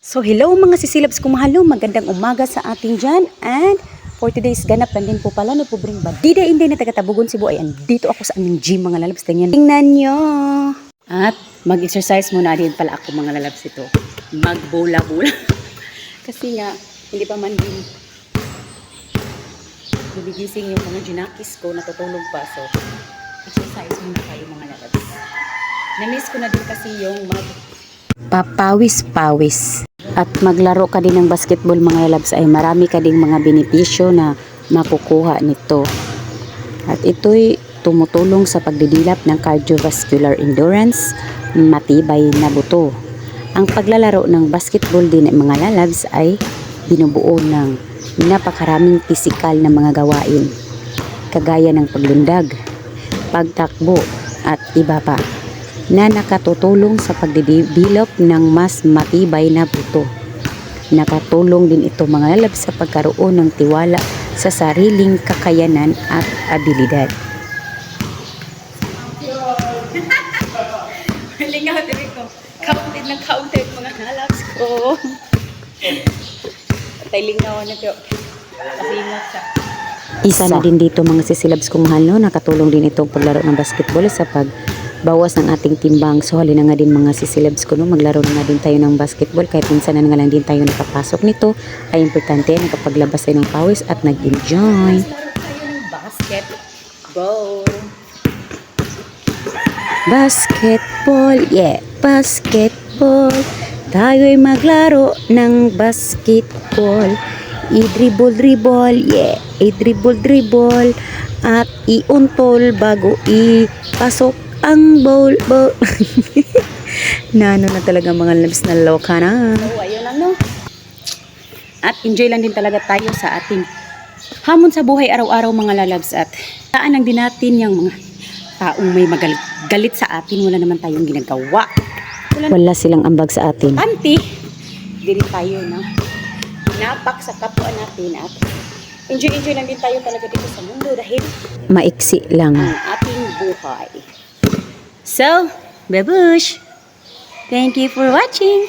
So hello mga sisilabs kumahalo, magandang umaga sa ating dyan. And for today's ganap lang din po pala no po bring badida inday na taga-Tabugon Cebu. Ayan, dito ako sa aming gym mga lalabs. Tingnan nyo. At mag-exercise muna din pala ako mga lalabs ito. Magbola-bola. Kasi nga, hindi pa man din nabigising yung mga ginakis ko, natutulog pa. So, exercise muna kayo mga lalabs. Na-miss ko na din kasi yung papawis-pawis. At maglaro ka din ng basketball mga lalabs ay marami ka ding mga benepisyo na makukuha nito. At ito'y tumutulong sa pagdidilap ng cardiovascular endurance, matibay na buto. Ang paglalaro ng basketball din mga lalabs ay binubuo ng napakaraming pisikal na mga gawain, kagaya ng paglundag, pagtakbo at iba pa, na nakatutulong sa pagdevelop ng mas matibay na buto. Nakatulong din ito mga lalabs sa pagkaroon ng tiwala sa sariling kakayanan at abilidad. Lingaw din ko. Counted ng counted mga lalabs ko. Patay lingaw na ito. Kasingat siya. Isa na din dito mga sisilabs kong mahal no, nakatulong din itong paglaro ng basketball sa pagbawas ng ating timbang. So halina nga din mga sisilabs ko no, maglaro na nga din tayo ng basketball kahit minsan na nga lang din tayo nakapasok nito. Ay importante na kapaglabas tayo ng pawis at nag-enjoy. Maglaro tayo ng basketball. Basketball, yeah, basketball. Tayo'y maglaro ng basketball. I-dribble, yeah. I-dribble, at iuntol bago ipasok ang ball. Nano na talaga mga labs na loka na. So, ayun lang no. At enjoy lang din talaga tayo sa ating hamon sa buhay araw-araw mga lalabs. At saan lang din natin yung mga taong may magalit sa atin. Wala naman tayong ginagawa. Wala silang ambag sa atin. Panti, diri tayo na napak sa kapwa natin at enjoy lang din tayo talaga dito sa mundo dahil maiksi lang ang ating buhay. So, babush! Thank you for watching!